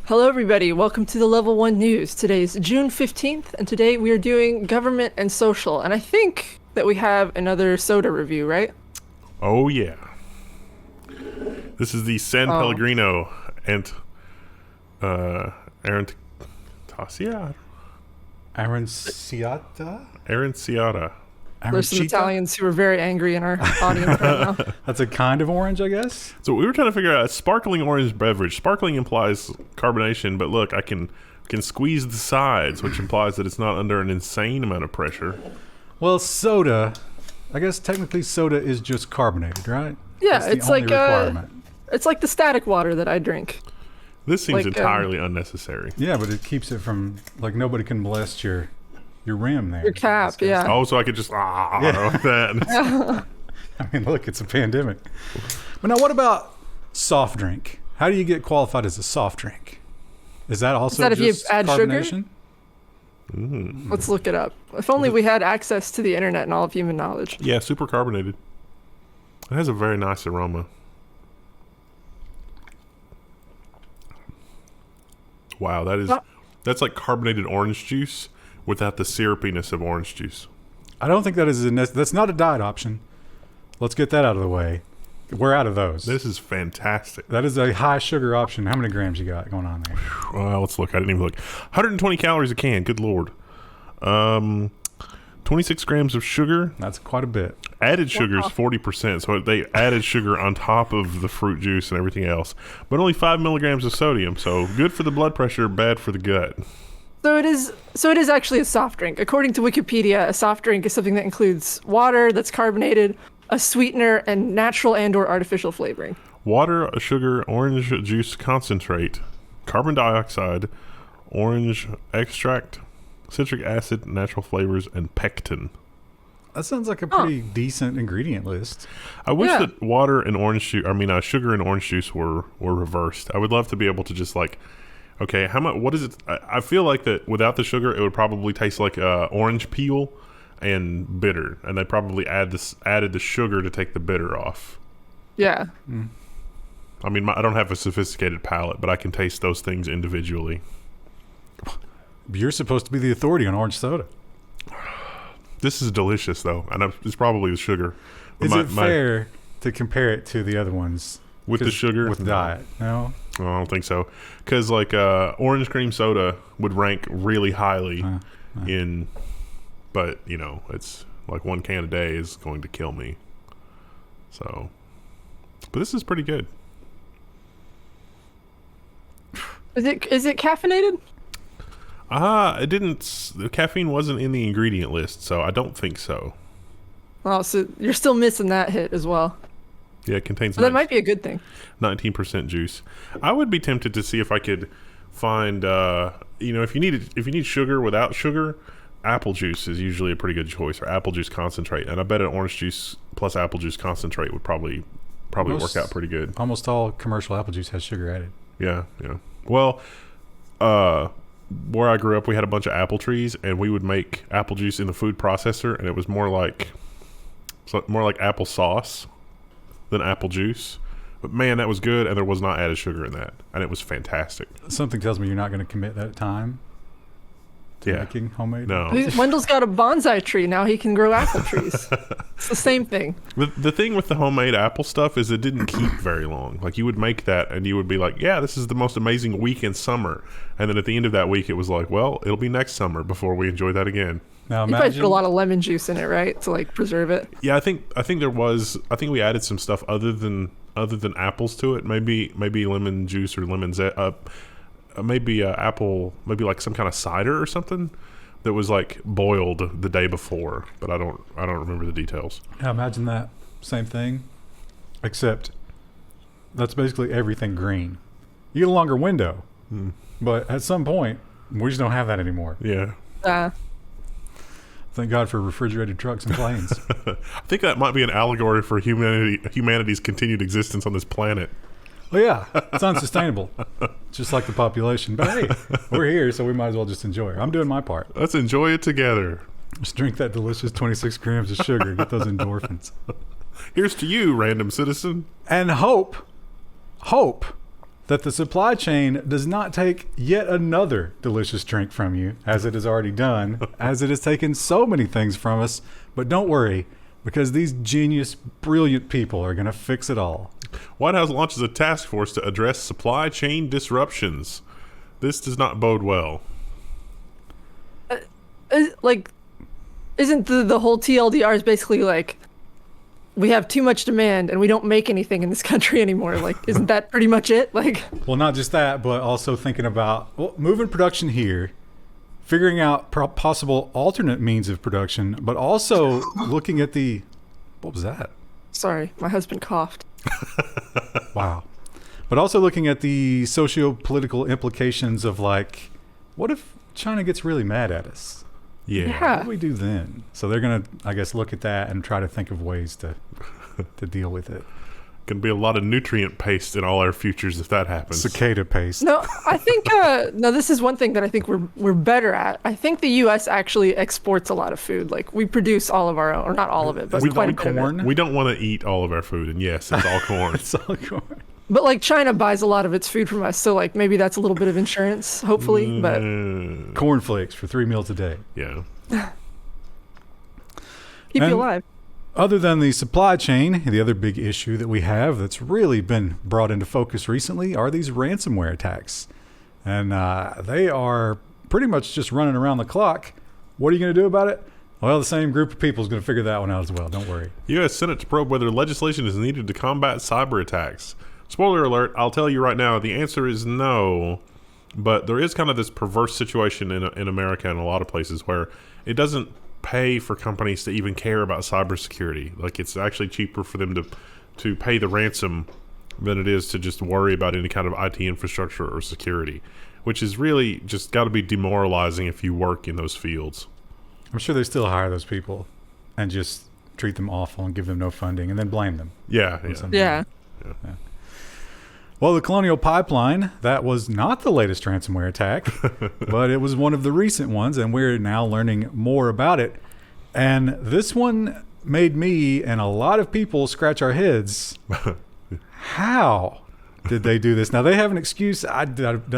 Hello, everybody. Welcome to the Level 1 News. Today is June 15th, and today we are doing government and social. And I think that we have another soda review, right? Oh, yeah. This is the San Pellegrino and Arancita. There's some Italians who are very angry in our audience right now. That's a kind of orange, I guess. So we were trying to figure out a sparkling orange beverage. Sparkling implies carbonation, but look, I can squeeze the sides, which implies that it's not under an insane amount of pressure. Well, soda, I guess technically soda is just carbonated, right? Yeah, it's like the static water that I drink. This seems entirely unnecessary. Yeah, but it keeps it from, like, nobody can molest your rim there. Your cap, yeah. Oh, so I could just like that. I mean, look, it's a pandemic. But now what about soft drink? How do you get qualified as a soft drink? Is that also if you add carbonation? Sugar? Let's look it up. If only we had access to the internet and all of human knowledge. Yeah, super carbonated. It has a very nice aroma. Wow, that's like carbonated orange juice without the syrupiness of orange juice. I don't think that is that's not a diet option. Let's get that out of the way. We're out of those. This is fantastic. That is a high sugar option. How many grams you got going on there? Well, let's look. I didn't even look. 120 calories a can. Good Lord. 26 grams of sugar. That's quite a bit. Added sugar is 40%, so they added sugar on top of the fruit juice and everything else. But only 5 milligrams of sodium, so good for the blood pressure, bad for the gut. So it is actually a soft drink. According to Wikipedia, a soft drink is something that includes water that's carbonated, a sweetener, and natural and/or artificial flavoring. Water, sugar, orange juice concentrate, carbon dioxide, orange extract, citric acid, natural flavors, and pectin. That sounds like a pretty decent ingredient list. I wish that water and sugar and orange juice were reversed. I would love to be able to just like, okay, how much? What is it? I feel like that without the sugar, it would probably taste like orange peel and bitter, and they probably added the sugar to take the bitter off. Yeah. I mean, I don't have a sophisticated palate, but I can taste those things individually. You're supposed to be the authority on orange soda. This is delicious, though, and it's probably the sugar. Is it fair to compare it to the other ones? With the sugar? With diet? No? I don't think so. Because, like, orange cream soda would rank really highly in... But, you know, it's like one can a day is going to kill me. So... But this is pretty good. Is it caffeinated? It didn't... The caffeine wasn't in the ingredient list, so I don't think so. Oh, so you're still missing that hit as well. Yeah, it contains... So that might be a good thing. 19% juice. I would be tempted to see if I could find... if you need sugar without sugar, apple juice is usually a pretty good choice, or apple juice concentrate. And I bet an orange juice plus apple juice concentrate would probably work out pretty good. Almost all commercial apple juice has sugar added. Yeah. Well, where I grew up, we had a bunch of apple trees, and we would make apple juice in the food processor, and it was more like apple sauce than apple juice. But man, that was good, and there was not added sugar in that, and it was fantastic. Something tells me you're not going to commit that time to making homemade. No. Wendell's got a bonsai tree now. He can grow apple trees. It's the same thing. The thing with the homemade apple stuff is it didn't keep very long. Like, you would make that, and you would be like, yeah, this is the most amazing week in summer. And then at the end of that week, it was like, well, it'll be next summer before we enjoy that again. Now you probably put a lot of lemon juice in it, right, to like preserve it. Yeah, I think we added some stuff other than apples to it. Maybe lemon juice or lemon zest. Maybe apple, maybe like some kind of cider or something that was like boiled the day before, but I don't remember the details. Now imagine that same thing, except that's basically everything green. You get a longer window, but at some point we just don't have that anymore. Yeah. Thank God for refrigerated trucks and planes. I think that might be an allegory for humanity's continued existence on this planet. Well, yeah, it's unsustainable, just like the population. But hey, we're here, so we might as well just enjoy it. I'm doing my part. Let's enjoy it together. Just drink that delicious 26 grams of sugar. Get those endorphins. Here's to you, random citizen. And hope that the supply chain does not take yet another delicious drink from you, as it has already done, as it has taken so many things from us. But don't worry, because these genius, brilliant people are going to fix it all. White House launches a task force to address supply chain disruptions. This does not bode well. Isn't the whole TLDR is basically like, we have too much demand and we don't make anything in this country anymore? Like, isn't that pretty much it? Like, well, not just that, but also thinking about moving production here, figuring out possible alternate means of production, but also looking at what was that? Sorry, my husband coughed. Wow. But also looking at the socio-political implications of, like, what if China gets really mad at us? Yeah. What do we do then? So they're going to, I guess, look at that and try to think of ways to deal with it. Going to be a lot of nutrient paste in all our futures if that happens. Cicada paste. No, I think this is one thing that I think we're better at. I think the U.S. actually exports a lot of food. Like, we produce all of our own, or not all of it, but quite a bit of it. Corn. We don't want to eat all of our food, and yes, it's all corn. It's all corn. But like, China buys a lot of its food from us, so like maybe that's a little bit of insurance, hopefully. But Cornflakes for 3 meals a day. Yeah. keep you alive. Other than the supply chain, the other big issue that we have that's really been brought into focus recently are these ransomware attacks. And they are pretty much just running around the clock. What are you going to do about it? Well, the same group of people is going to figure that one out as well. Don't worry. U.S. Senate to probe whether legislation is needed to combat cyber attacks. Spoiler alert, I'll tell you right now, the answer is no. But there is kind of this perverse situation in America and a lot of places where it doesn't pay for companies to even care about cybersecurity. Like, it's actually cheaper for them to pay the ransom than it is to just worry about any kind of IT infrastructure or security, which is really just got to be demoralizing if you work in those fields. I'm sure they still hire those people and just treat them awful and give them no funding and then blame them. Yeah. Yeah. Well, the Colonial Pipeline, that was not the latest ransomware attack, but it was one of the recent ones, and we're now learning more about it. And this one made me and a lot of people scratch our heads. How did they do this? Now, they have an excuse. I don't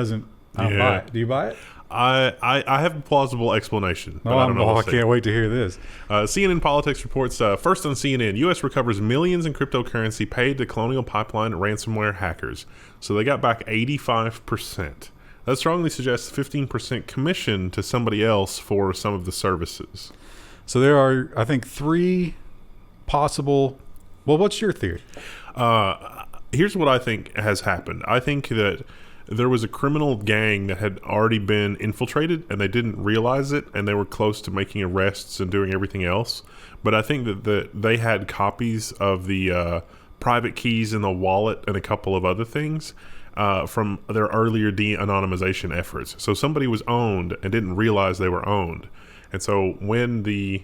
buy it. Do you buy it? I have a plausible explanation. But I can't wait to hear this. CNN Politics reports, first on CNN, U.S. recovers millions in cryptocurrency paid to Colonial Pipeline ransomware hackers. So they got back 85%. That strongly suggests 15% commission to somebody else for some of the services. So there are, I think, 3 possible... Well, what's your theory? Here's what I think has happened. I think that there was a criminal gang that had already been infiltrated and they didn't realize it, and they were close to making arrests and doing everything else. But I think that they had copies of the private keys in the wallet and a couple of other things from their earlier de-anonymization efforts. So somebody was owned and didn't realize they were owned. And so when the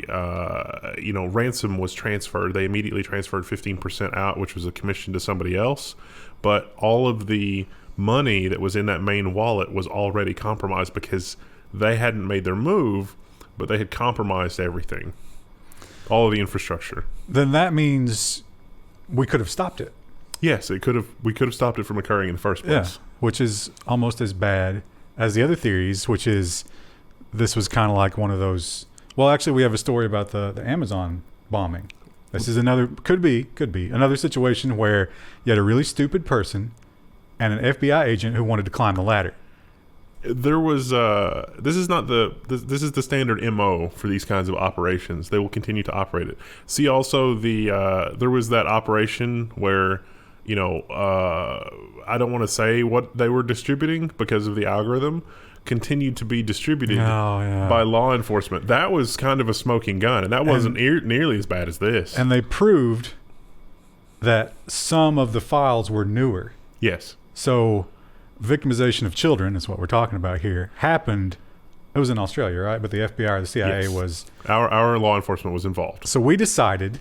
ransom was transferred, they immediately transferred 15% out, which was a commission to somebody else. But all of the money that was in that main wallet was already compromised because they hadn't made their move, but they had compromised everything, all of the infrastructure. Then that means we could have stopped it. Yes, we could have stopped it from occurring in the first place. Yeah, which is almost as bad as the other theories, which is this was kind of like one of those. Well, actually, we have a story about the Amazon bombing. This is another, could be another situation where you had a really stupid person and an FBI agent who wanted to climb the ladder. There was, this is the standard MO for these kinds of operations. They will continue to operate it. See also there was that operation where, I don't want to say what they were distributing because of the algorithm, continued to be distributed by law enforcement. That was kind of a smoking gun, and that wasn't nearly as bad as this. And they proved that some of the files were newer. Yes. So victimization of children is what we're talking about here. Happened. It was in Australia, right? But the FBI or the CIA was... Our law enforcement was involved. So we decided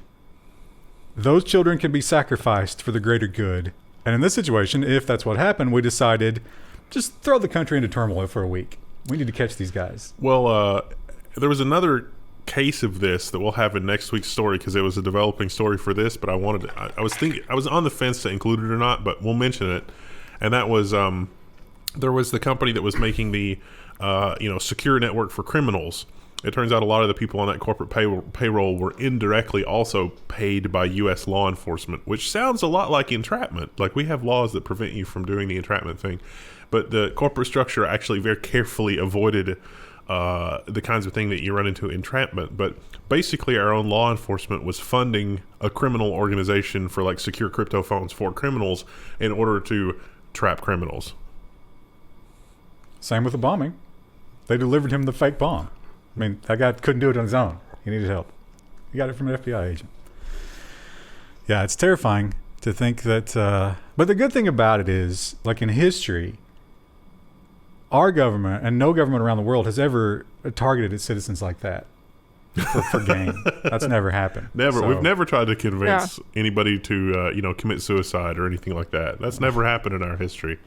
those children can be sacrificed for the greater good. And in this situation, if that's what happened, we decided... just throw the country into turmoil for a week. We need to catch these guys. Well, there was another case of this that we'll have in next week's story because it was a developing story for this. But I was on the fence to include it or not, but we'll mention it. and that was there was the company that was making the secure network for criminals. It turns out a lot of the people on that corporate payroll were indirectly also paid by U.S. law enforcement, which sounds a lot like entrapment. Like, we have laws that prevent you from doing the entrapment thing, but the corporate structure actually very carefully avoided the kinds of thing that you run into entrapment. But basically, our own law enforcement was funding a criminal organization for like secure crypto phones for criminals in order to trap criminals. Same with the bombing. They delivered him the fake bomb. I mean, that guy couldn't do it on his own. He needed help. He got it from an FBI agent. Yeah, it's terrifying to think that. But the good thing about it is, like in history, our government and no government around the world has ever targeted its citizens like that for gain. That's never happened. Never. So, We've never tried to convince anybody to commit suicide or anything like that. That's never happened in our history.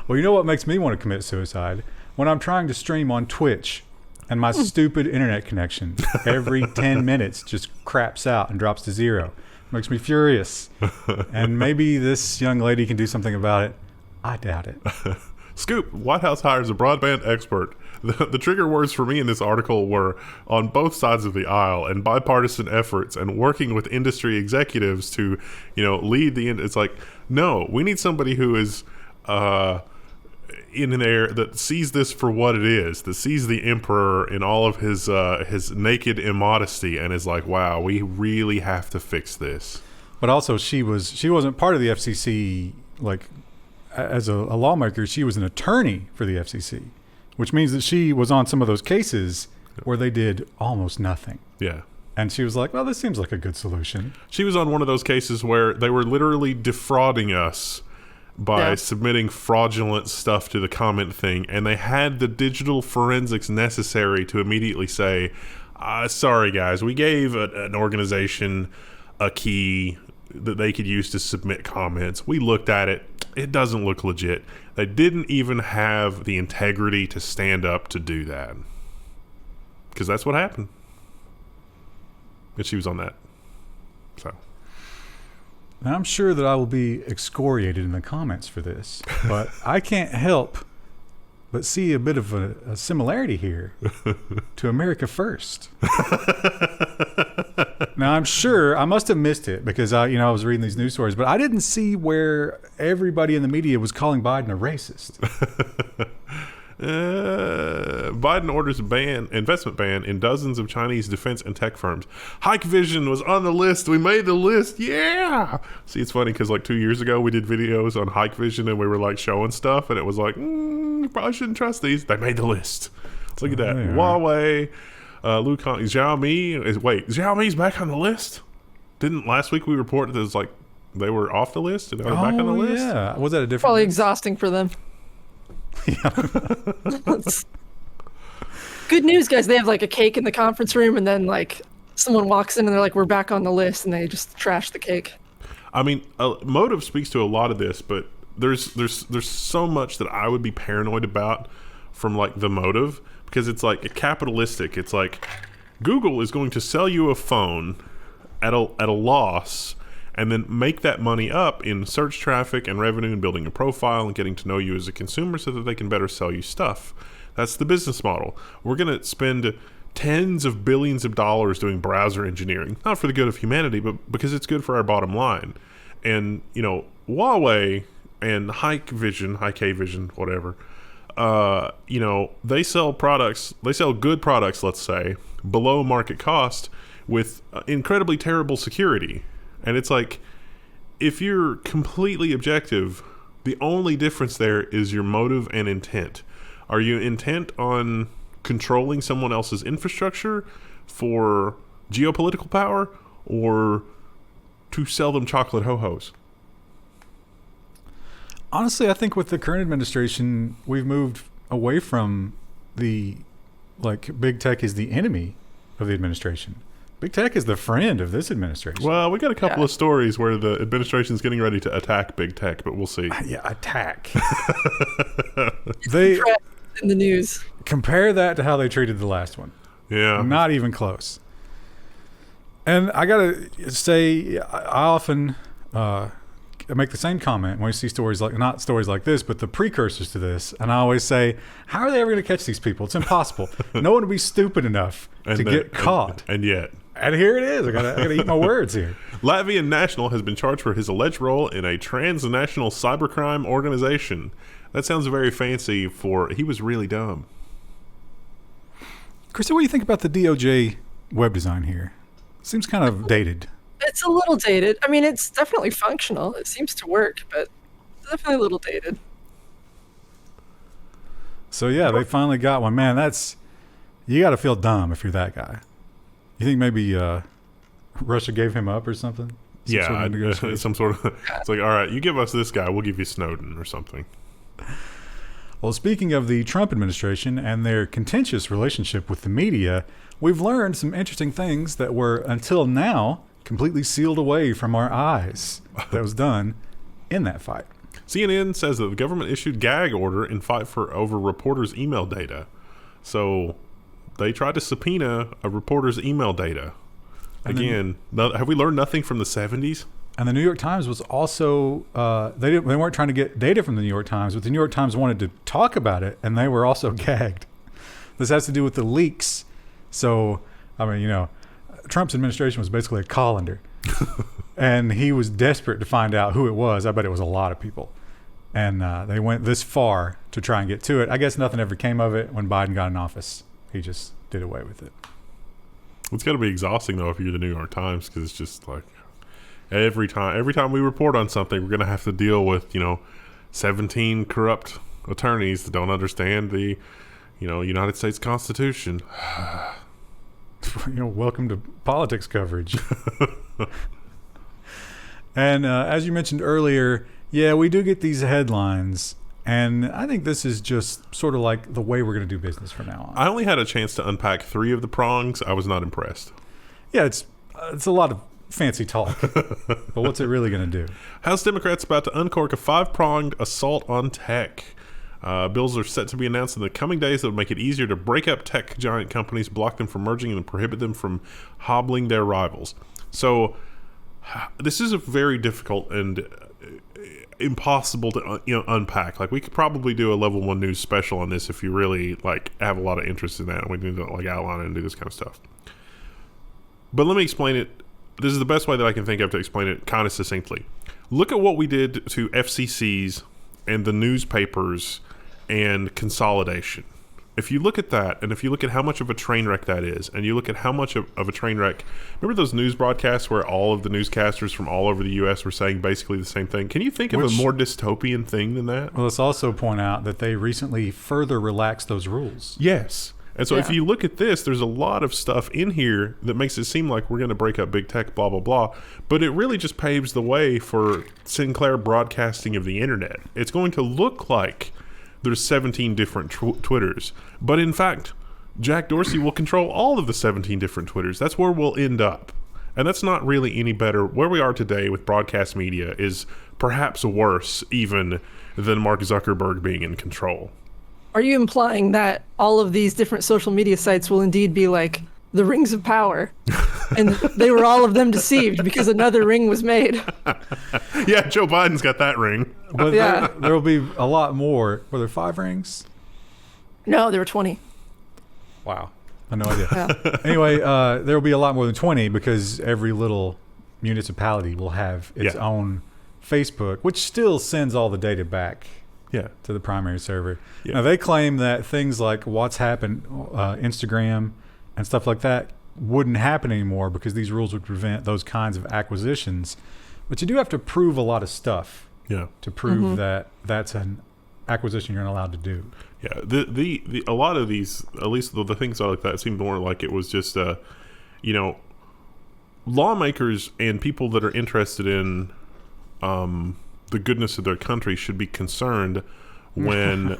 Well, you know what makes me want to commit suicide? When I'm trying to stream on Twitch and my stupid internet connection every 10 minutes just craps out and drops to zero. Makes me furious. And maybe this young lady can do something about it. I doubt it. Scoop, White House hires a broadband expert. The trigger words for me in this article were on both sides of the aisle and bipartisan efforts and working with industry executives to, lead the... It's like, no, we need somebody who is... in there that sees this for what it is, that sees the emperor in all of his naked immodesty and is like, wow, we really have to fix this. But also she wasn't part of the FCC, like as a lawmaker. She was an attorney for the FCC, which means that she was on some of those cases where they did almost nothing. Yeah. And she was like, well, this seems like a good solution. She was on one of those cases where they were literally defrauding us by submitting fraudulent stuff to the comment thing, and they had the digital forensics necessary to immediately say, sorry guys, we gave an organization a key that they could use to submit comments. We looked at it. It doesn't look legit. They didn't even have the integrity to stand up to do that. Because that's what happened. And she was on that. So... Now, I'm sure that I will be excoriated in the comments for this, but I can't help but see a bit of a similarity here to America First. Now, I'm sure I must have missed it because I was reading these news stories, but I didn't see where everybody in the media was calling Biden a racist. Biden orders investment ban in dozens of Chinese defense and tech firms. Hikvision was on the list. We made the list. Yeah. See, it's funny because like 2 years ago we did videos on Hikvision and we were like showing stuff and it was like, you probably shouldn't trust these. They made the list. Let's look at that. Huawei, Lucan, Xiaomi's back on the list. Didn't last week we reported that it was like they were off the list and now they're back on the list? Yeah. Was that a different? Probably exhausting for them. Good news, guys. They have like a cake in the conference room, and then like someone walks in and they're like, "We're back on the list," and they just trash the cake. I mean, motive speaks to a lot of this, but there's so much that I would be paranoid about from like the motive, because it's like capitalistic. It's like Google is going to sell you a phone at a loss, and then make that money up in search traffic and revenue and building a profile and getting to know you as a consumer so that they can better sell you stuff. That's the business model. We're going to spend tens of billions of dollars doing browser engineering, not for the good of humanity, but because it's good for our bottom line. And, Huawei and Hikvision, whatever, they sell good products, let's say, below market cost with incredibly terrible security. And it's like, if you're completely objective, the only difference there is your motive and intent. Are you intent on controlling someone else's infrastructure for geopolitical power, or to sell them chocolate ho-hos? Honestly, I think with the current administration, we've moved away from the, big tech is the enemy of the administration. Big tech is the friend of this administration. Well, we got a couple of stories where the administration is getting ready to attack big tech, but we'll see. Yeah, attack. They in the news. Compare that to how they treated the last one. Yeah. Not even close. And I got to say, I often make the same comment when we see stories like, not stories like this, but the precursors to this. And I always say, how are they ever going to catch these people? It's impossible. No one would be stupid enough to get caught. And yet. And here it is. I gotta eat my words here. Latvian national has been charged for his alleged role in a transnational cybercrime organization. That sounds very fancy for, he was really dumb. Krista, what do you think about the DOJ web design here? Seems kind of dated. It's a little dated. I mean, it's definitely functional. It seems to work, but it's definitely a little dated. So yeah, they finally got one. Man, you got to feel dumb if you're that guy. You think maybe Russia gave him up or something? Some sort of. It's like, all right, you give us this guy, we'll give you Snowden or something. Well, speaking of the Trump administration and their contentious relationship with the media, we've learned some interesting things that were, until now, completely sealed away from our eyes. That was done in that fight. CNN says that the government issued gag order in fight for over reporters' email data. So they tried to subpoena a reporter's email data. Again, have we learned nothing from the 70s? And the New York Times was also, they weren't trying to get data from the New York Times, but the New York Times wanted to talk about it, and they were also gagged. This has to do with the leaks. So, I mean, Trump's administration was basically a colander. And he was desperate to find out who it was. I bet it was a lot of people. And they went this far to try and get to it. I guess nothing ever came of it when Biden got in office. He just did away with it. It's got to be exhausting, though, if you're the New York Times, because it's just like every time we report on something, we're going to have to deal with, 17 corrupt attorneys that don't understand the, United States Constitution. Welcome to politics coverage. And as you mentioned earlier, yeah, we do get these headlines. And I think this is just sort of like the way we're going to do business from now on. I only had a chance to unpack 3 of the prongs. I was not impressed. Yeah, it's a lot of fancy talk. But what's it really going to do? House Democrats about to uncork a 5-pronged assault on tech. Bills are set to be announced in the coming days that would make it easier to break up tech giant companies, block them from merging, and prohibit them from hobbling their rivals. So this is a very difficult and impossible to unpack. Like, we could probably do a Level 1 news special on this if you really have a lot of interest in that, and we need to outline it and do this kind of stuff. But let me explain it. This is the best way that I can think of to explain it kind of succinctly. Look at what we did to FCCs and the newspapers and consolidation. If you look at that, and if you look at how much of a train wreck that is, and you look at how much of a train wreck, remember those news broadcasts where all of the newscasters from all over the U.S. were saying basically the same thing? Can you think of a more dystopian thing than that? Well, let's also point out that they recently further relaxed those rules. Yes. And so if you look at this, there's a lot of stuff in here that makes it seem like we're going to break up big tech, blah, blah, blah. But it really just paves the way for Sinclair broadcasting of the internet. It's going to look like there's 17 different Twitters. But in fact, Jack Dorsey will control all of the 17 different Twitters. That's where we'll end up. And that's not really any better. Where we are today with broadcast media is perhaps worse even than Mark Zuckerberg being in control. Are you implying that all of these different social media sites will indeed be like the rings of power, and they were all of them deceived because another ring was made? Yeah, Joe Biden's got that ring. But there will be a lot more. Were there 5 rings? No, there were 20. Wow. I had no idea. Yeah. Anyway, there will be a lot more than 20 because every little municipality will have its own Facebook, which still sends all the data back to the primary server. Yeah. Now, they claim that things like WhatsApp and Instagram and stuff like that wouldn't happen anymore because these rules would prevent those kinds of acquisitions. But you do have to prove a lot of stuff to prove that that's an acquisition you're not allowed to do. Yeah, the a lot of these, at least the things like that, seemed more like it was just, lawmakers and people that are interested in the goodness of their country should be concerned when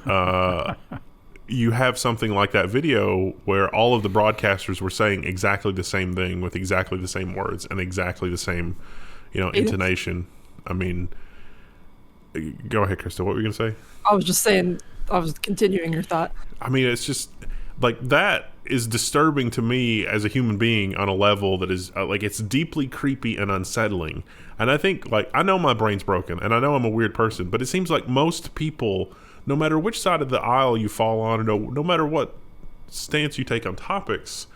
you have something like that video where all of the broadcasters were saying exactly the same thing with exactly the same words and exactly the same, intonation. I mean, go ahead, Krista. What were you going to say? I was just saying, I was continuing your thought. I mean, it's just like that is disturbing to me as a human being on a level that is like it's deeply creepy and unsettling. And I think like I know my brain's broken and I know I'm a weird person, but it seems like most people, no matter which side of the aisle you fall on, or no matter what stance you take on topics,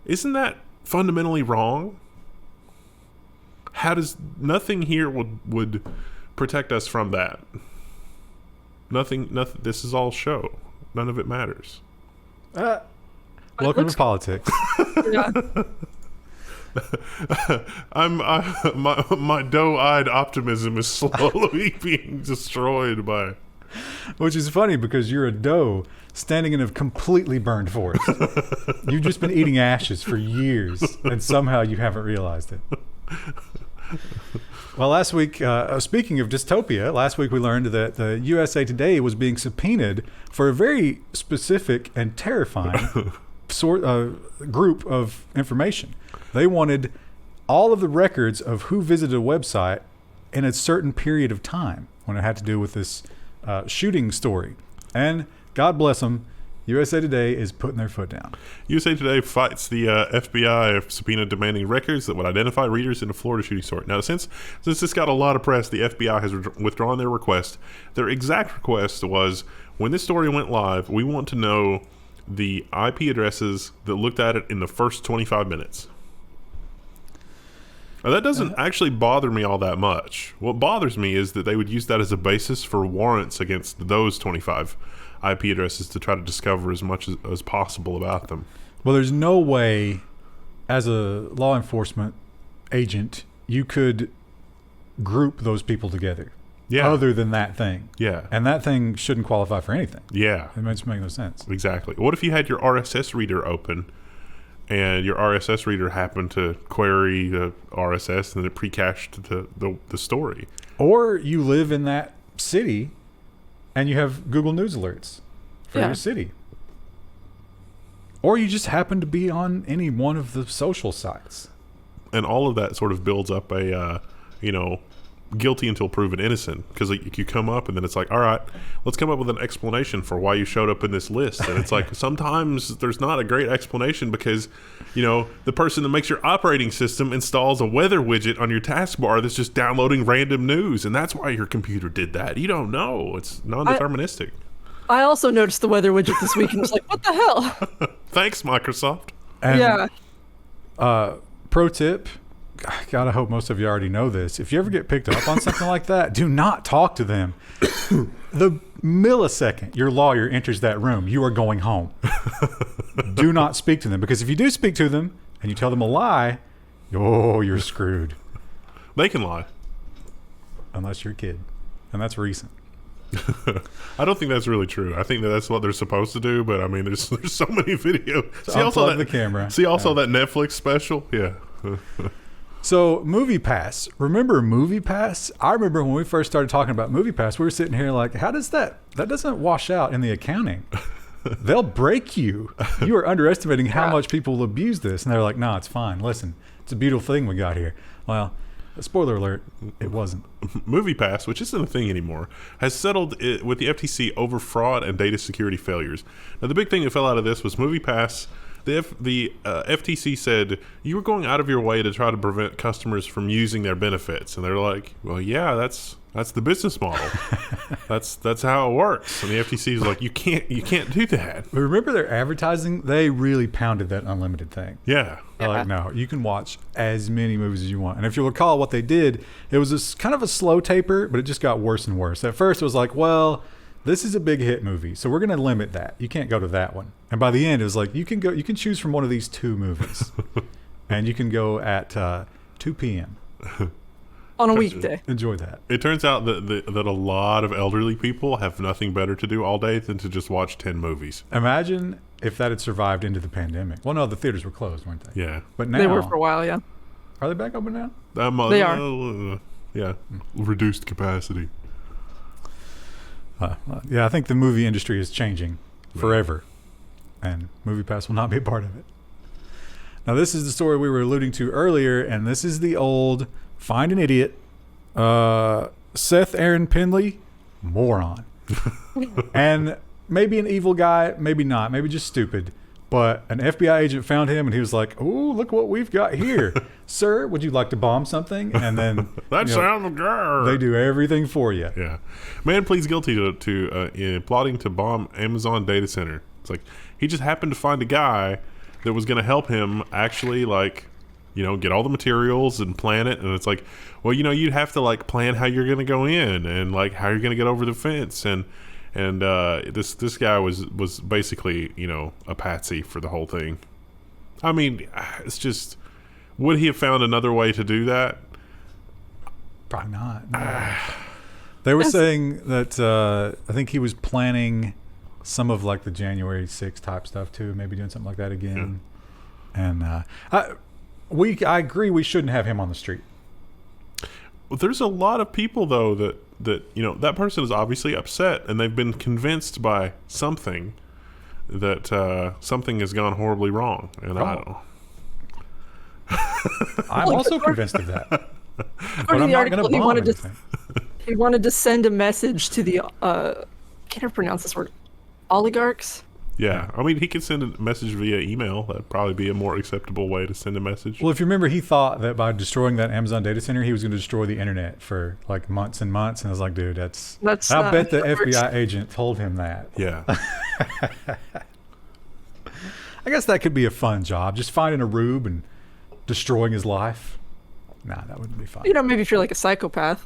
isn't that fundamentally wrong? How does nothing here would protect us from that? Nothing. This is all show. None of it matters. Welcome to politics. Yeah. My doe-eyed optimism is slowly being destroyed by. Which is funny because you're a doe standing in a completely burned forest. You've just been eating ashes for years, and somehow you haven't realized it. Well, last week, speaking of dystopia, last week we learned that the USA Today was being subpoenaed for a very specific and terrifying group of information. They wanted all of the records of who visited a website in a certain period of time when it had to do with this shooting story. And God bless them, USA Today is putting their foot down. USA Today fights the FBI subpoena demanding records that would identify readers in a Florida shooting story. Now, since this got a lot of press, the FBI has withdrawn their request. Their exact request was, when this story went live, we want to know the IP addresses that looked at it in the first 25 minutes. Now, that doesn't actually bother me all that much. What bothers me is that they would use that as a basis for warrants against those 25 IP addresses to try to discover as much as possible about them. Well, there's no way, as a law enforcement agent, you could group those people together. Yeah. Other than that thing. Yeah. And that thing shouldn't qualify for anything. Yeah. It makes no sense. Exactly. What if you had your RSS reader open and your RSS reader happened to query the RSS and it pre-cached the story? Or you live in that city and you have Google News alerts for your city. Or you just happen to be on any one of the social sites. And all of that sort of builds up a, guilty until proven innocent, because like, you come up and then it's like, all right, let's come up with an explanation for why you showed up in this list. And it's like sometimes there's not a great explanation because the person that makes your operating system installs a weather widget on your taskbar that's just downloading random news, and that's why your computer did that. You don't know. It's non-deterministic. I also noticed the weather widget this week and was like, what the hell? Thanks, Microsoft. And, yeah. Pro tip, God, I hope most of you already know this. If you ever get picked up on something like that, do not talk to them. The millisecond your lawyer enters that room, you are going home. Do not speak to them, because if you do speak to them and you tell them a lie, you're screwed. They can lie. Unless you're a kid. And that's recent. I don't think that's really true. I think that's what they're supposed to do, but I mean, there's so many videos. Unplug the camera. See also that Netflix special? Yeah. So MoviePass, remember MoviePass? I remember when we first started talking about MoviePass, we were sitting here like, how does that doesn't wash out in the accounting. They'll break you. You are underestimating how much people will abuse this. And they're like, no, it's fine. Listen, it's a beautiful thing we got here. Well, spoiler alert, it wasn't. MoviePass, which isn't a thing anymore, has settled with the FTC over fraud and data security failures. Now, the big thing that fell out of this was MoviePass. The FTC said you were going out of your way to try to prevent customers from using their benefits, and they're like, "Well, yeah, that's the business model. that's how it works." And the FTC is like, "You can't do that." But remember their advertising? They really pounded that unlimited thing. Yeah. They're like, no, you can watch as many movies as you want. And if you'll recall what they did, it was kind of a slow taper, but it just got worse and worse. At first, it was like, well, this is a big hit movie, so we're going to limit that. You can't go to that one. And by the end, it was like, you can choose from one of these two movies. And you can go at 2 p.m. On a weekday. Enjoy that. It turns out that a lot of elderly people have nothing better to do all day than to just watch 10 movies. Imagine if that had survived into the pandemic. Well, no, the theaters were closed, weren't they? Yeah. But now... They were for a while, yeah. Are they back open now? They are. Yeah. Reduced capacity. Yeah, I think the movie industry is changing forever, and MoviePass will not be a part of it. Now, this is the story we were alluding to earlier, and this is the old find an idiot. Seth Aaron Penley, moron. And maybe an evil guy, maybe not, maybe just stupid. But an FBI agent found him, and he was like, "Oh, look what we've got here, sir. Would you like to bomb something?" And then That sounds good. they do everything for you. Yeah. Man pleads guilty to plotting to bomb Amazon data center. It's like he just happened to find a guy that was going to help him actually, like, get all the materials and plan it. And it's like, well, you'd have to, like, plan how you're going to go in and, like, how you're going to get over the fence. And this guy was basically, a patsy for the whole thing. I mean, it's just, would he have found another way to do that? Probably not. No. They were saying that I think he was planning some of, like, the January 6th type stuff too, maybe doing something like that again. Yeah. And I agree we shouldn't have him on the street. Well, there's a lot of people though that that person is obviously upset, and they've been convinced by something that something has gone horribly wrong, and I don't know. I'm also convinced of that. But According to the article, he wanted anything. he wanted to send a message to the can't ever pronounce this word, oligarchs. Yeah, I mean, he could send a message via email. That'd probably be a more acceptable way to send a message. Well, if you remember, he thought that by destroying that Amazon data center, he was going to destroy the internet for like months and months. And I was like, dude, that's I bet the FBI agent told him that. Yeah. I guess that could be a fun job. Just finding a rube and destroying his life. Nah, that wouldn't be fun. Maybe if you're like a psychopath.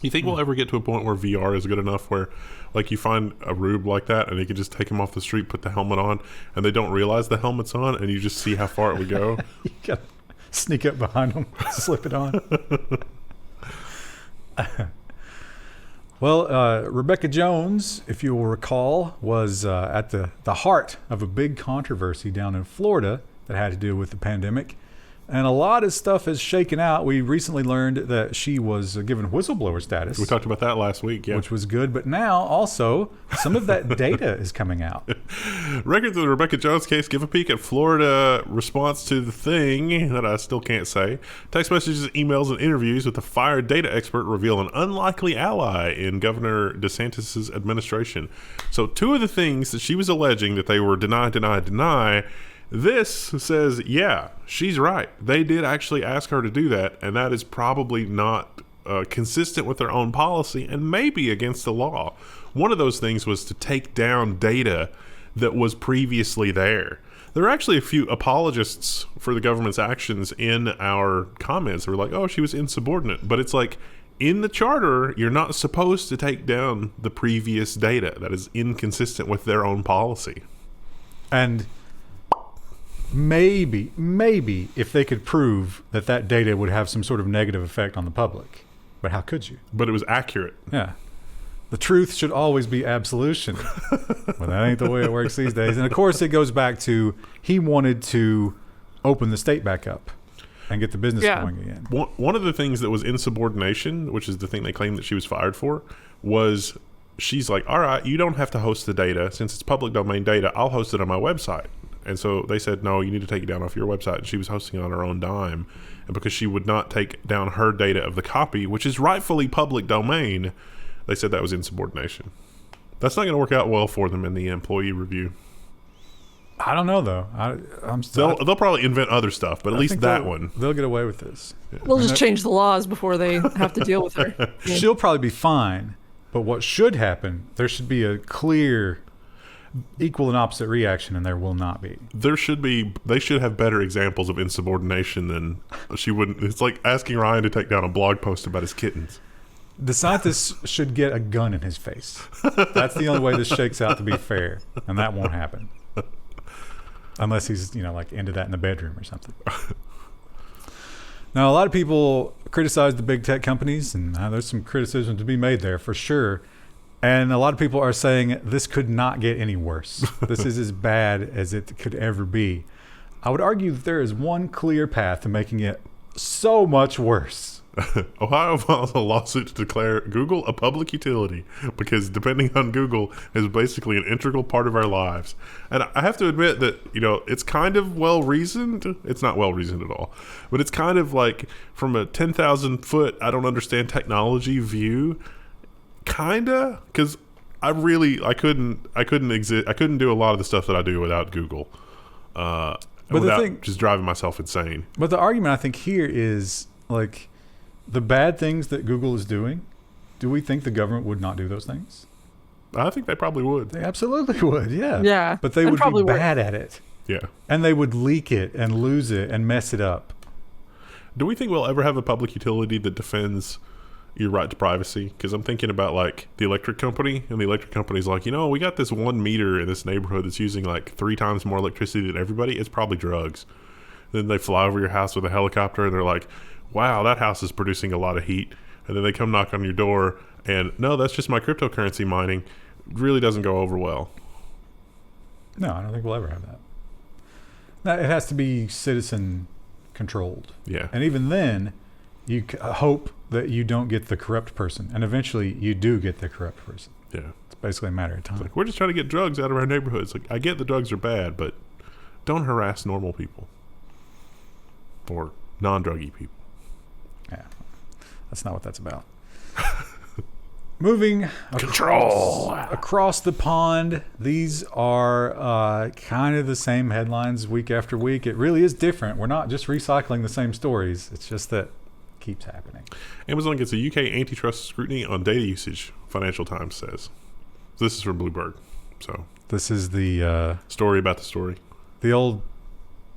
You think we'll ever get to a point where VR is good enough where, like, you find a rube like that and they can just take him off the street, put the helmet on, and they don't realize the helmet's on, and you just see how far it would go? You gotta sneak up behind them, slip it on. Well, Rebekah Jones, if you will recall, was at the heart of a big controversy down in Florida that had to do with the pandemic. And a lot of stuff has shaken out. We recently learned that she was given whistleblower status. We talked about that last week, yeah. Which was good. But now, also, some of that data is coming out. Records of the Rebekah Jones case give a peek at Florida response to the thing that I still can't say. Text messages, emails, and interviews with a fired data expert reveal an unlikely ally in Governor DeSantis' administration. So 2 of the things that she was alleging that they were deny, this says, yeah, she's right. They did actually ask her to do that, and that is probably not consistent with their own policy and maybe against the law. One of those things was to take down data that was previously there. There are actually a few apologists for the government's actions in our comments. They were like, oh, she was insubordinate. But it's like, in the charter, you're not supposed to take down the previous data. That is inconsistent with their own policy. And maybe if they could prove that data would have some sort of negative effect on the public. But how could you? But it was accurate. Yeah. The truth should always be absolution. Well, that ain't the way it works these days. And of course, it goes back to he wanted to open the state back up and get the business going again. One of the things that was insubordination, which is the thing they claimed that she was fired for, was she's like, all right, you don't have to host the data. Since it's public domain data, I'll host it on my website. And so they said, no, you need to take it down off your website. And she was hosting it on her own dime. And because she would not take down her data of the copy, which is rightfully public domain, they said that was insubordination. That's not going to work out well for them in the employee review. I don't know, though. They'll probably invent other stuff, but at least that one. They'll get away with this. Yeah. They'll just change the laws before they have to deal with her. She'll probably be fine. But what should happen, there should be a clear equal and opposite reaction, and there will not be. They should have better examples of insubordination than she wouldn't. It's like asking Ryan to take down a blog post about his kittens. DeSantis should get a gun in his face. That's the only way this shakes out to be fair, and that won't happen. Unless he's, like into that in the bedroom or something. Now, a lot of people criticize the big tech companies, and there's some criticism to be made there for sure. And a lot of people are saying this could not get any worse. This is as bad as it could ever be. I would argue that there is one clear path to making it so much worse. Ohio files a lawsuit to declare Google a public utility because depending on Google is basically an integral part of our lives. And I have to admit that, it's kind of well-reasoned. It's not well-reasoned at all. But it's kind of like from a 10,000-foot, I don't understand technology view, kinda, because I couldn't do a lot of the stuff that I do without Google. the without thing- just driving myself insane. But the argument I think here is like the bad things that Google is doing. Do we think the government would not do those things? I think they probably would. They absolutely would, yeah. Yeah, But they and would probably be work. bad at it. Yeah. And they would leak it and lose it and mess it up. Do we think we'll ever have a public utility that defends your right to privacy? Because I'm thinking about like the electric company, and the electric company's like, we got this 1 meter in this neighborhood that's using like 3 times more electricity than everybody. It's probably drugs. Then they fly over your house with a helicopter, and they're like, wow, that house is producing a lot of heat. And then they come knock on your door, and no, that's just my cryptocurrency mining. Really doesn't go over well. No, I don't think we'll ever have that. Now, it has to be citizen controlled. Yeah. And even then, you hope that you don't get the corrupt person. And eventually, you do get the corrupt person. Yeah. It's basically a matter of time. Like, we're just trying to get drugs out of our neighborhoods. Like, I get the drugs are bad, but don't harass normal people or non-druggy people. Yeah, that's not what that's about. Moving across the pond, these are kind of the same headlines week after week. It really is different. We're not just recycling the same stories. It's just that it keeps happening. Amazon gets a UK antitrust scrutiny on data usage, Financial Times says. This is from Bloomberg. So This is the story about the story. old,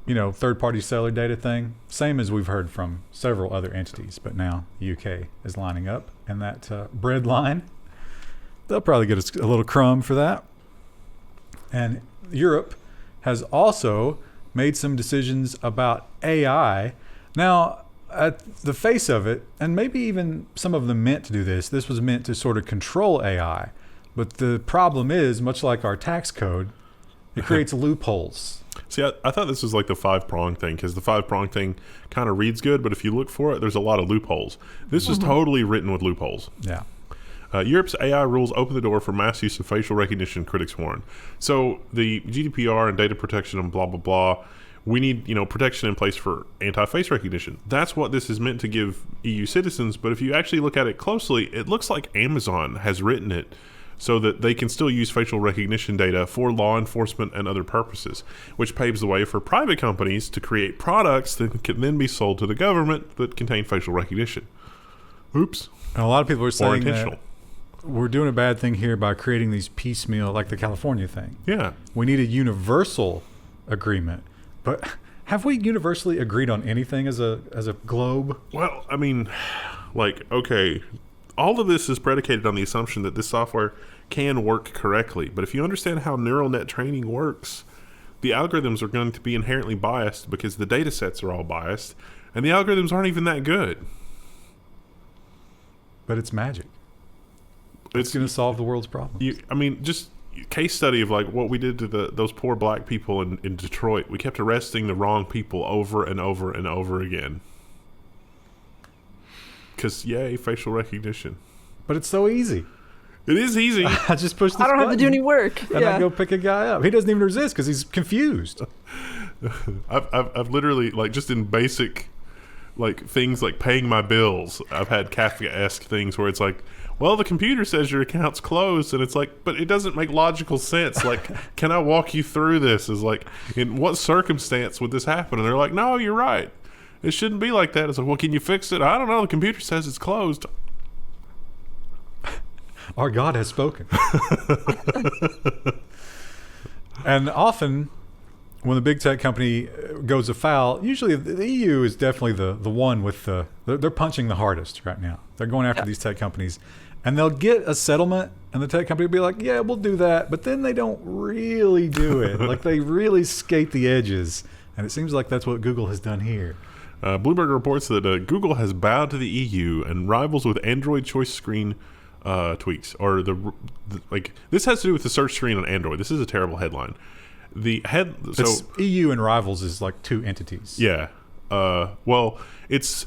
third-party seller data thing. Same as we've heard from several other entities, but now the UK is lining up in that bread line. They'll probably get a little crumb for that. And Europe has also made some decisions about AI. Now, at the face of it, and maybe even some of them meant to do this, this was meant to sort of control AI. But the problem is, much like our tax code, it creates loopholes. See, I thought this was like the 5-prong thing, because the 5-prong thing kind of reads good, but if you look for it, there's a lot of loopholes. This was totally written with loopholes. Yeah. Europe's AI rules open the door for mass use of facial recognition, critics warn. So the GDPR and data protection and blah, blah, blah, we need protection in place for anti-face recognition. That's what this is meant to give EU citizens, but if you actually look at it closely, it looks like Amazon has written it so that they can still use facial recognition data for law enforcement and other purposes, which paves the way for private companies to create products that can then be sold to the government that contain facial recognition. Oops. And a lot of people are Or saying intentional. that we're doing a bad thing here by creating these piecemeal, like the California thing. Yeah. We need a universal agreement. But have we universally agreed on anything as a globe? Well, I mean, okay, all of this is predicated on the assumption that this software can work correctly. But if you understand how neural net training works, the algorithms are going to be inherently biased because the data sets are all biased, and the algorithms aren't even that good. But it's magic. It's going to solve the world's problems. Just case study of what we did to those poor black people in Detroit. We kept arresting the wrong people over and over and over again. Because, yay, facial recognition. But it's so easy. It is easy. I just push this I don't have to do button, any work. and I go pick a guy up. He doesn't even resist because he's confused. I've literally, just in basic, things like paying my bills, I've had Kafka-esque things where it's like, well, the computer says your account's closed, and it's like, but it doesn't make logical sense. Can I walk you through this? In what circumstance would this happen? And they're like, no, you're right. It shouldn't be like that. It's like, well, can you fix it? I don't know. The computer says it's closed. Our God has spoken. And often, when the big tech company goes afoul, usually the EU is definitely the one with they're punching the hardest right now. They're going after these tech companies. And they'll get a settlement, and the tech company will be like, yeah, we'll do that. But then they don't really do it. They really skate the edges. And it seems like that's what Google has done here. Bloomberg reports that Google has bowed to the EU and rivals with Android choice screen tweaks. Or this has to do with the search screen on Android. This is a terrible headline. It's EU and rivals is like two entities. Yeah. Well, it's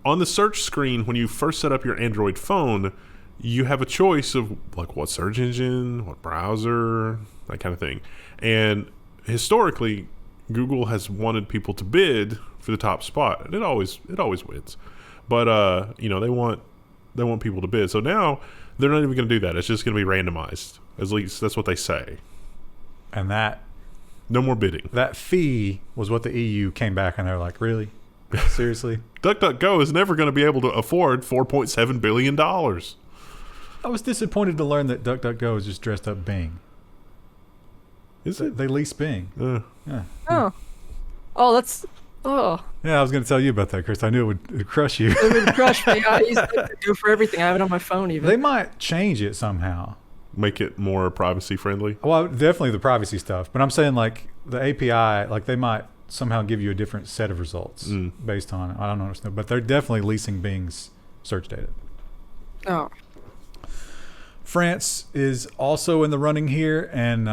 on the search screen when you first set up your Android phone. You have a choice of what search engine, what browser, that kind of thing. And historically, Google has wanted people to bid for the top spot, and it always wins. But they want people to bid. So now they're not even going to do that. It's just going to be randomized. At least that's what they say. And that No more bidding. That fee was what the EU came back and they were like, really? Seriously? DuckDuckGo is never going to be able to afford $4.7 billion. I was disappointed to learn that DuckDuckGo is just dressed up Bing. Is it? They lease Bing. Yeah. Oh, that's... Oh. Yeah, I was going to tell you about that, Chris. I knew it would crush you. It would crush me. I use it to do for everything. I have it on my phone even. They might change it somehow. Make it more privacy friendly. Well, definitely the privacy stuff. But I'm saying like the API, like they might somehow give you a different set of results based on it. I don't understand. But they're definitely leasing Bing's search data. Oh. France is also in the running here. And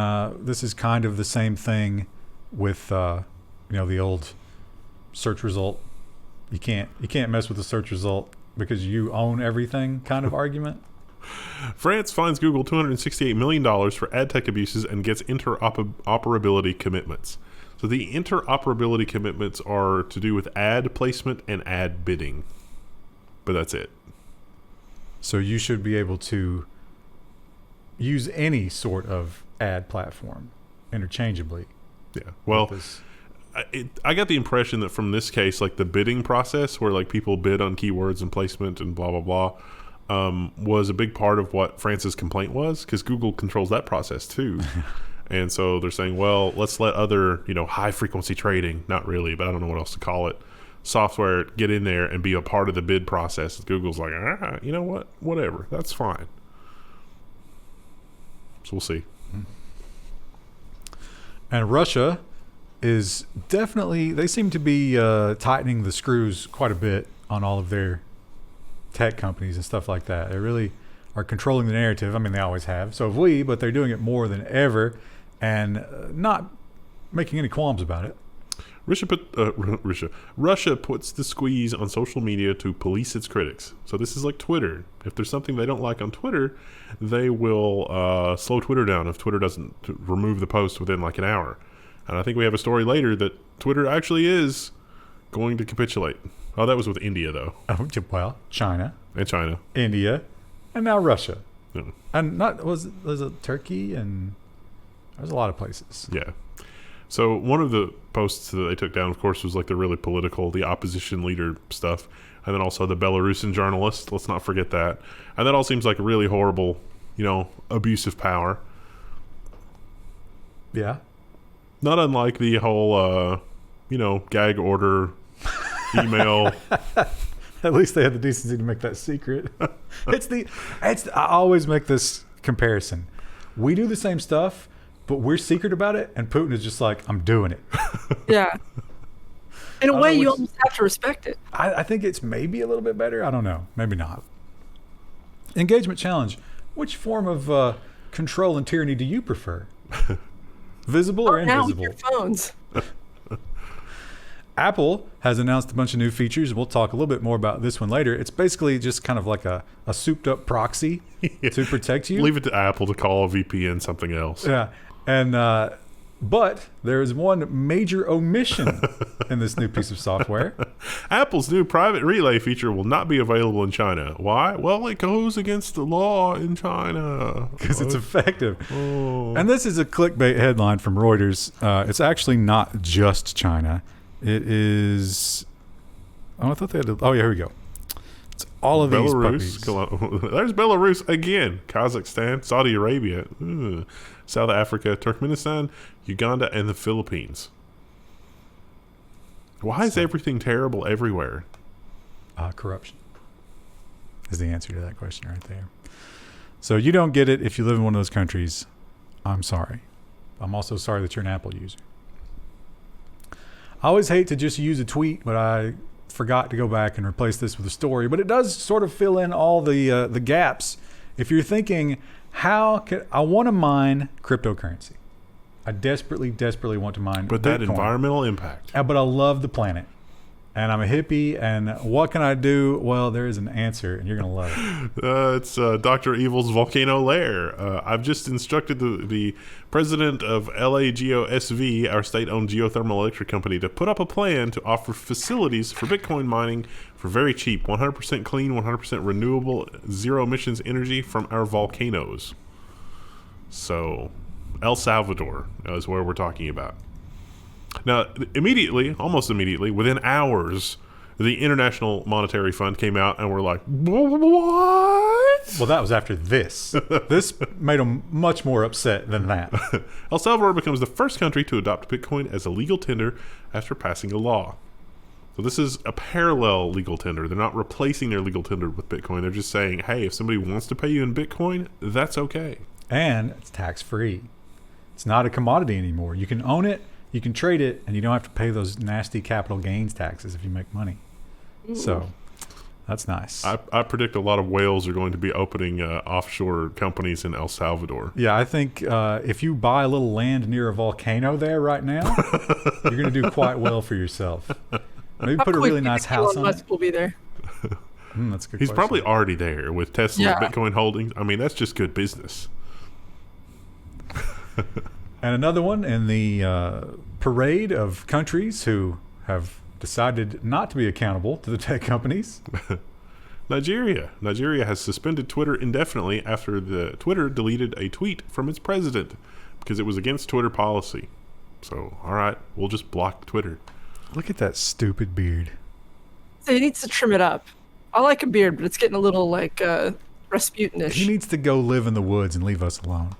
this is kind of the same thing with, the old search result. You can't mess with the search result because you own everything kind of argument. France fines Google $268 million for ad tech abuses and gets interoperability commitments. So the interoperability commitments are to do with ad placement and ad bidding. But that's it. So you should be able to use any sort of ad platform interchangeably. Yeah. Well, I got the impression that from this case, like the bidding process where like people bid on keywords and placement and blah, blah, blah, was a big part of what France's complaint was, because Google controls that process too. And so they're saying, well, let's let other, high frequency trading, not really, but I don't know what else to call it, software get in there and be a part of the bid process. Google's like, you know what, whatever, that's fine. So we'll see. And Russia is definitely, they seem to be tightening the screws quite a bit on all of their tech companies and stuff like that. They really are controlling the narrative. I mean, they always have. So have we, but they're doing it more than ever and not making any qualms about it. Russia puts the squeeze on social media to police its critics. So this is like Twitter. If there's something they don't like on Twitter, they will slow Twitter down if Twitter doesn't remove the post within like an hour. And I think we have a story later that Twitter actually is going to capitulate. Oh, that was with India, though. Oh, well, China. And China. India. And now Russia. Yeah. And was it Turkey? And there's a lot of places. Yeah. So one of the posts that they took down, of course, was like the really political, the opposition leader stuff. And then also the Belarusian journalist. Let's not forget that. And that all seems like really horrible, abuse of power. Yeah. Not unlike the whole, gag order email. At least they had the decency to make that secret. I always make this comparison. We do the same stuff, but we're secret about it, and Putin is just like, I'm doing it. Yeah. In a way, you almost have to respect it. I think it's maybe a little bit better. I don't know. Maybe not. Engagement challenge. Which form of control and tyranny do you prefer? Visible or invisible? Now with your phones. Apple has announced a bunch of new features. We'll talk a little bit more about this one later. It's basically just kind of like a souped up proxy to protect you. Leave it to Apple to call a VPN something else. Yeah. And but there is one major omission in this new piece of software. Apple's new private relay feature will not be available in China. Why? Well, it goes against the law in China. Because it's effective. Oh. And this is a clickbait headline from Reuters. It's actually not just China. It is... Oh, I thought they had to... Oh, yeah, here we go. It's all of these puppies. There's Belarus again. Kazakhstan, Saudi Arabia, South Africa, Turkmenistan, Uganda, and the Philippines. Why is everything terrible everywhere? Corruption is the answer to that question right there. So you don't get it if you live in one of those countries. I'm sorry. I'm also sorry that you're an Apple user. I always hate to just use a tweet, but I forgot to go back and replace this with a story. But it does sort of fill in all the gaps. If you're thinking, how can I want to mine cryptocurrency? I desperately want to mine But Bitcoin. that environmental impact. But I love the planet. And I'm a hippie, and what can I do? Well, there is an answer, and you're going to love it. It's Dr. Evil's Volcano Lair. I've just instructed the president of LAGOSV, our state-owned geothermal electric company, to put up a plan to offer facilities for Bitcoin mining for very cheap, 100% clean, 100% renewable, zero emissions energy from our volcanoes. So, El Salvador is where we're talking about. Now, almost immediately, within hours, the International Monetary Fund came out and were like, what? Well, that was after this. This made them much more upset than that. El Salvador becomes the first country to adopt Bitcoin as a legal tender after passing a law. So this is a parallel legal tender. They're not replacing their legal tender with Bitcoin. They're just saying, hey, if somebody wants to pay you in Bitcoin, that's okay. And it's tax-free. It's not a commodity anymore. You can own it, you can trade it, and you don't have to pay those nasty capital gains taxes if you make money. So that's nice. I predict a lot of whales are going to be opening offshore companies in El Salvador. Yeah, I think if you buy a little land near a volcano there right now, you're going to do quite well for yourself. Maybe put a really nice house on it. Will be there. That's a good He's question. probably already there with Tesla Bitcoin holdings. I mean, that's just good business. And another one in the parade of countries who have decided not to be accountable to the tech companies. Nigeria has suspended Twitter indefinitely after the Twitter deleted a tweet from its president because it was against Twitter policy. So, all right, we'll just block Twitter. Look at that stupid beard. So he needs to trim it up. I like a beard, but it's getting a little like Rasputin-ish. He needs to go live in the woods and leave us alone.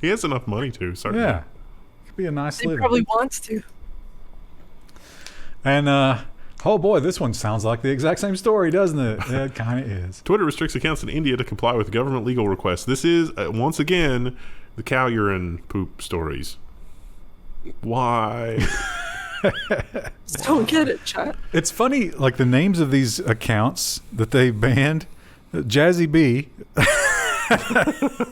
He has enough money to, certainly. Yeah. Could be a nice He living. probably wants to. And, oh boy, this one sounds like the exact same story, doesn't it? Yeah, it kind of is. Twitter restricts accounts in India to comply with government legal requests. This is, once again, the cow urine poop stories. Why? Just don't get it, chat. It's funny, like the names of these accounts that they banned. Jazzy B.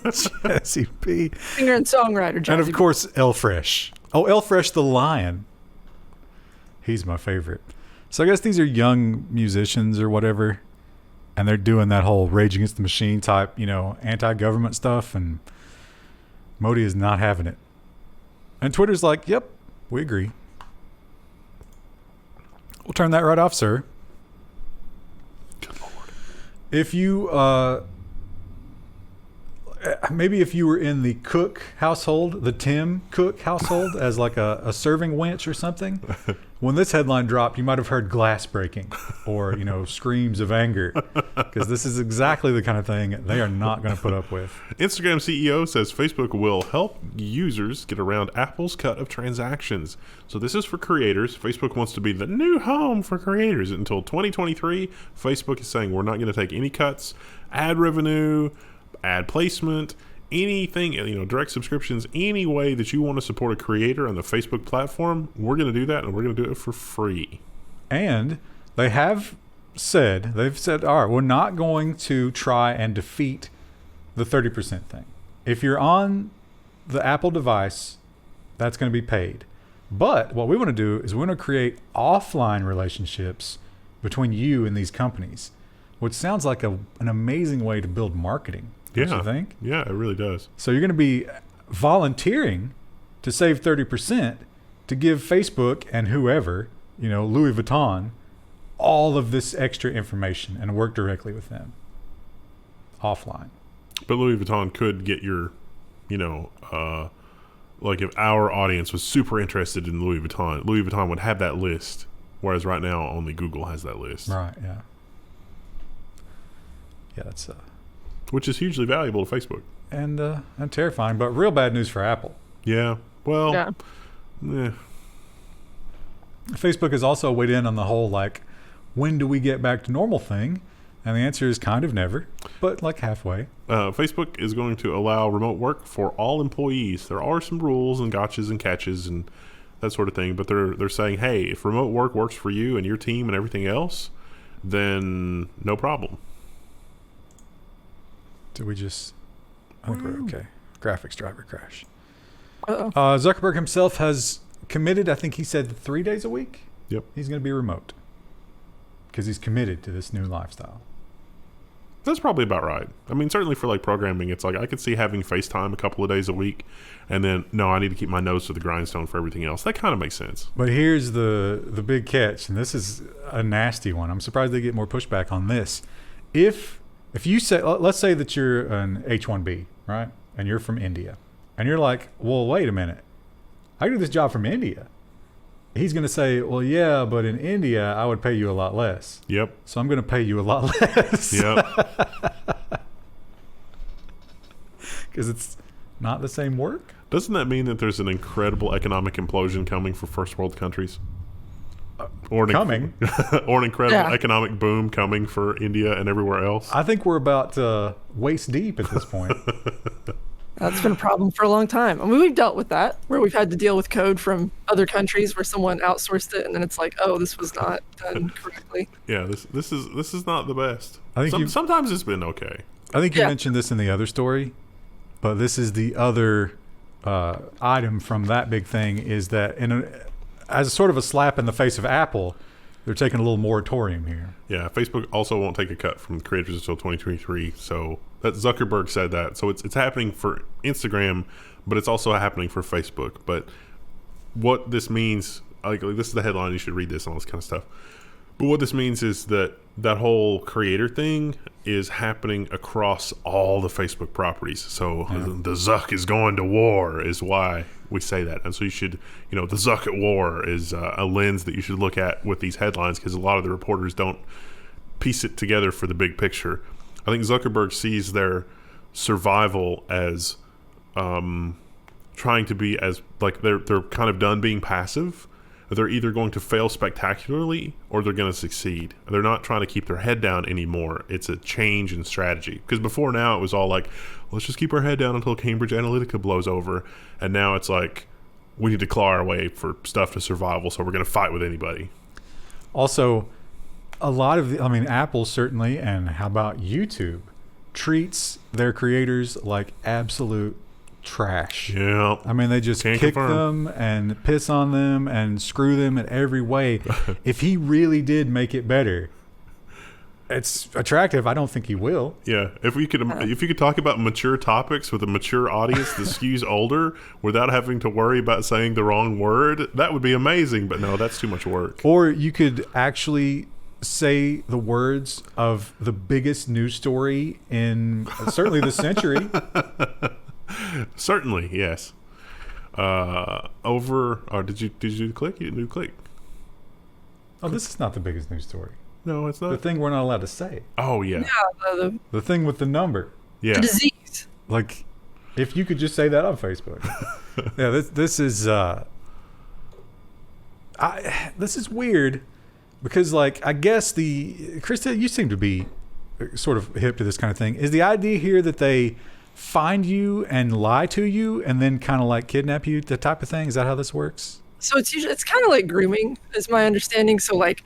Jazzy B. Singer and songwriter, Jazzy. And of course, Elfresh. Oh, Elfresh the Lion. He's my favorite. So I guess these are young musicians or whatever, and they're doing that whole Rage Against the Machine type, anti-government stuff, and Modi is not having it. And Twitter's like, yep, we agree. We'll turn that right off, sir. Good Lord. If you, maybe if you were in the Cook household, the Tim Cook household, as like a serving wench or something, when this headline dropped, you might have heard glass breaking or, screams of anger, because this is exactly the kind of thing they are not going to put up with. Instagram CEO says Facebook will help users get around Apple's cut of transactions. So this is for creators. Facebook wants to be the new home for creators. Until 2023, Facebook is saying we're not going to take any cuts, ad revenue, ad placement, anything, direct subscriptions, any way that you want to support a creator on the Facebook platform, we're going to do that, and we're going to do it for free. And they've said, all right, we're not going to try and defeat the 30% thing. If you're on the Apple device, that's going to be paid. But what we want to do is we want to create offline relationships between you and these companies, which sounds like an amazing way to build marketing. Don't you think? Yeah, it really does. So you're going to be volunteering to save 30% to give Facebook and whoever, Louis Vuitton, all of this extra information and work directly with them offline. But Louis Vuitton could get your, like if our audience was super interested in Louis Vuitton would have that list, whereas right now only Google has that list. Right, yeah. Yeah, that's... which is hugely valuable to Facebook. And terrifying, but real bad news for Apple. Yeah. Well, yeah. Facebook has also weighed in on the whole, when do we get back to normal thing? And the answer is kind of never, but halfway. Facebook is going to allow remote work for all employees. There are some rules and gotchas and catches and that sort of thing, but they're saying, hey, if remote work works for you and your team and everything else, then no problem. Did we just... I think we're okay. Graphics driver crash. Uh-oh. Zuckerberg himself has committed, I think he said 3 days a week. Yep. He's going to be remote because he's committed to this new lifestyle. That's probably about right. I mean, certainly for programming, it's I could see having FaceTime a couple of days a week and then, no, I need to keep my nose to the grindstone for everything else. That kind of makes sense. But here's the big catch, and this is a nasty one. I'm surprised they get more pushback on this. If you say, let's say that you're an H-1B, right? And you're from India. And you're like, well, wait a minute. I do this job from India. He's going to say, well, yeah, but in India, I would pay you a lot less. Yep. So I'm going to pay you a lot less. Yep. Because it's not the same work. Doesn't that mean that there's an incredible economic implosion coming for first world countries? Or an or an incredible economic boom coming for India and everywhere else? I think we're about waist deep at this point. That's been a problem for a long time. I mean, we've dealt with that, where we've had to deal with code from other countries where someone outsourced it, and then it's like, oh, this was not done correctly. Yeah, this is not the best. I think sometimes it's been okay. I think you mentioned this in the other story, but this is the other item from that big thing, is that as a sort of a slap in the face of Apple, they're taking a little moratorium here. Yeah, Facebook also won't take a cut from creators until 2023. So that Zuckerberg said that. So it's happening for Instagram, but it's also happening for Facebook. But what this means, like this is the headline, you should read this and all this kind of stuff. But what this means is that whole creator thing is happening across all the Facebook properties. So the Zuck is going to war is why we say that. And so you should, the Zuck at war is a lens that you should look at with these headlines, because a lot of the reporters don't piece it together for the big picture. I think Zuckerberg sees their survival as trying to be as, like, they're kind of done being passive. They're either going to fail spectacularly or they're going to succeed. They're not trying to keep their head down anymore. It's a change in strategy. Because before now it was all like, let's just keep our head down until Cambridge Analytica blows over. And now it's like, we need to claw our way for stuff to survival, so we're going to fight with anybody. Also, a lot of Apple certainly, and how about YouTube, treats their creators like absolute trash. Yeah. I mean, they just kick them and piss on them and screw them in every way. If he really did make it better, it's attractive. I don't think he will. Yeah. If you could talk about mature topics with a mature audience that skews older without having to worry about saying the wrong word, that would be amazing. But no, that's too much work. Or you could actually say the words of the biggest news story in certainly the century. Certainly, yes. Did you do the click? You didn't do the click. Oh, this is not the biggest news story. No, it's not. The thing we're not allowed to say. Oh, yeah. Yeah, the thing with the number. Yeah. the disease. Like, if you could just say that on Facebook. Yeah, this is this is weird, because, like, I guess Krista, you seem to be sort of hip to this kind of thing. Is the idea here that they find you and lie to you and then kind of like kidnap you, the type of thing? Is that how this works? So it's kind of like grooming, is my understanding. So, like,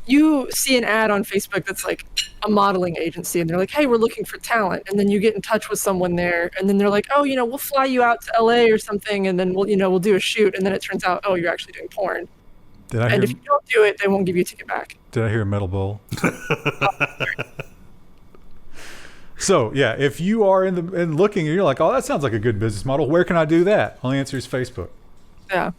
you see an ad on Facebook that's like a modeling agency, and they're like, hey, we're looking for talent. And then you get in touch with someone there, and then they're like, oh, we'll fly you out to LA or something, and then we'll do a shoot. And then it turns out, oh, you're actually doing porn. And if you don't do it, they won't give you a ticket back. Did I hear a metal bowl? So, yeah, if you are in looking and you're like, oh, that sounds like a good business model, where can I do that? Well, the answer is Facebook. Yeah.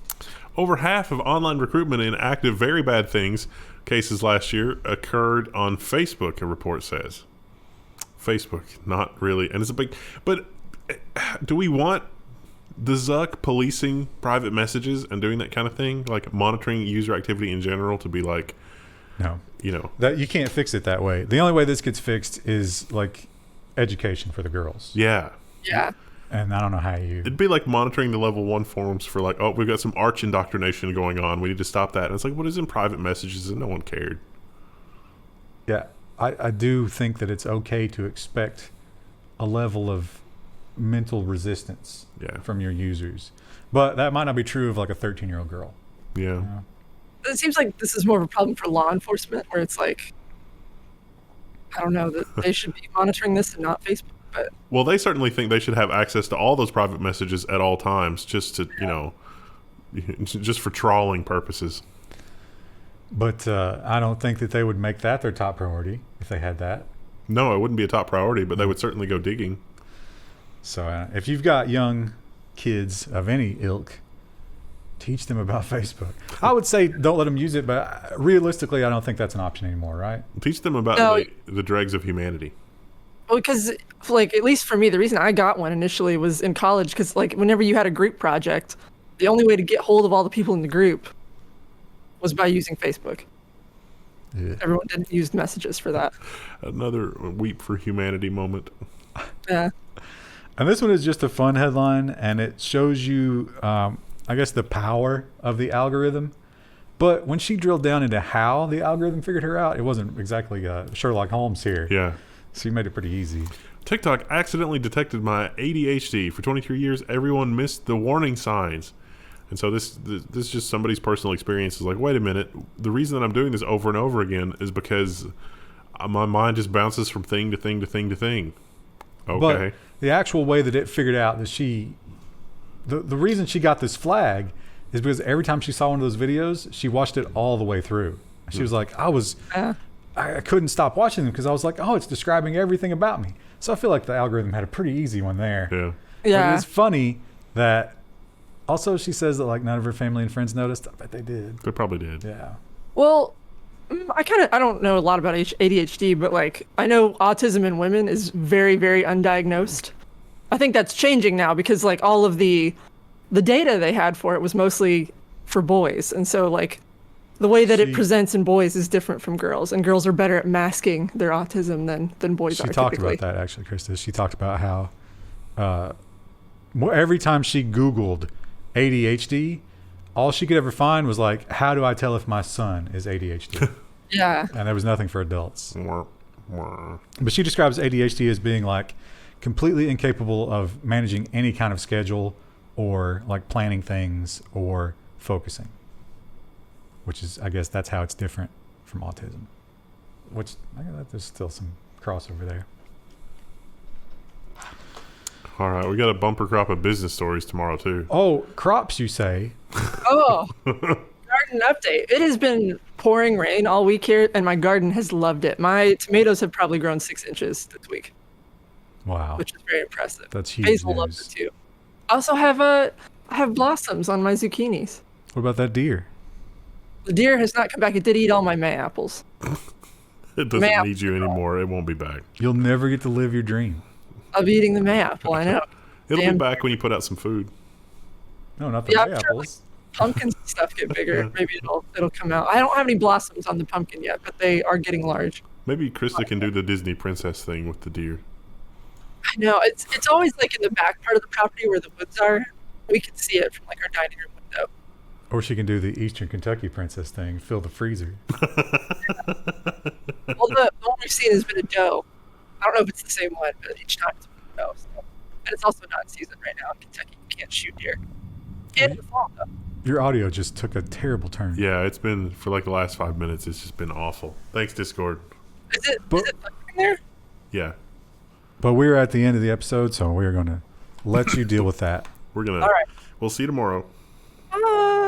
Over half of online recruitment in active very bad things cases last year occurred on Facebook, a report says. Facebook, not really. And it's a big... But do we want the Zuck policing private messages and doing that kind of thing? Like monitoring user activity in general to be like... No. That you can't fix it that way. The only way this gets fixed is, like, education for the girls. Yeah. Yeah. And I don't know how It'd be like monitoring the Level 1 forums for, like, oh, we've got some arch indoctrination going on. We need to stop that. And it's like, what is in private messages? And no one cared. Yeah. I do think that it's okay to expect a level of mental resistance from your users. But that might not be true of, like, a 13-year-old girl. Yeah. It seems like this is more of a problem for law enforcement, where it's like, I don't know, that they should be monitoring this and not Facebook. But well, they certainly think they should have access to all those private messages at all times, just to, just for trawling purposes. But I don't think that they would make that their top priority if they had that. No, it wouldn't be a top priority, but they would certainly go digging. So if you've got young kids of any ilk, teach them about Facebook. I would say don't let them use it, but realistically, I don't think that's an option anymore, right? Teach them about the dregs of humanity. Well, because, like, at least for me, the reason I got one initially was in college, because, like, whenever you had a group project, the only way to get hold of all the people in the group was by using Facebook. Yeah. Everyone didn't use messages for that. Another weep for humanity moment. Yeah. And this one is just a fun headline, and it shows you, I guess, the power of the algorithm. But when she drilled down into how the algorithm figured her out, it wasn't exactly Sherlock Holmes here. Yeah. So you made it pretty easy. TikTok accidentally detected my ADHD. For 23 years, everyone missed the warning signs. And so this is just somebody's personal experience. Is like, wait a minute. The reason that I'm doing this over and over again is because my mind just bounces from thing to thing to thing to thing. Okay. But the actual way that it figured out that the reason she got this flag is because every time she saw one of those videos, she watched it all the way through. She was like, I couldn't stop watching them because I was like, oh, it's describing everything about me. So I feel like the algorithm had a pretty easy one there. Yeah. Yeah. But it's funny that also she says that like none of her family and friends noticed. I bet they did. They probably did. Yeah. Well, I don't know a lot about ADHD, but like I know autism in women is very, very undiagnosed. I think that's changing now because like all of the data they had for it was mostly for boys, and so like the way that it presents in boys is different from girls, and girls are better at masking their autism than boys are. She talked typically about that actually, Krista. She talked about how every time she Googled ADHD, all she could ever find was like, how do I tell if my son is ADHD? Yeah. And there was nothing for adults. Mwah, mwah. But she describes ADHD as being like completely incapable of managing any kind of schedule or like planning things or focusing, which is, I guess that's how it's different from autism, which there's still some crossover there. All right, we got a bumper crop of business stories tomorrow too. Oh, crops, you say? Oh, garden update. It has been pouring rain all week here, and my garden has loved it. My tomatoes have probably grown 6 inches this week, Wow. which is very impressive. That's huge Basil loves news. it too. I also I have blossoms on my zucchinis. What about that deer? The deer has not come back. It did eat all my May apples. It doesn't need you anymore. It won't be back. You'll never get to live your dream. I'll be eating the May apple. I know. It'll Damn. be back when you put out some food. No, not the Yeah, May I'm sure, apples. Pumpkins and stuff get bigger. Maybe it'll come out. I don't have any blossoms on the pumpkin yet, but they are getting large. Maybe Krista can do the Disney princess thing with the deer. I know. It's always like in the back part of the property where the woods are. We can see it from like our dining room window. Or she can do the Eastern Kentucky princess thing, fill the freezer. Well, the one we've seen has been a doe. I don't know if it's the same one, but each time it's been a doe. So. And it's also not in season right now in Kentucky. You can't shoot deer. And in the fall, though. Your audio just took a terrible turn. Yeah, it's been for like the last 5 minutes. It's just been awful. Thanks, Discord. Is it in there? Yeah, But we're at the end of the episode, so we're going to let you deal with that. we're gonna. All right. We'll see you tomorrow. Bye.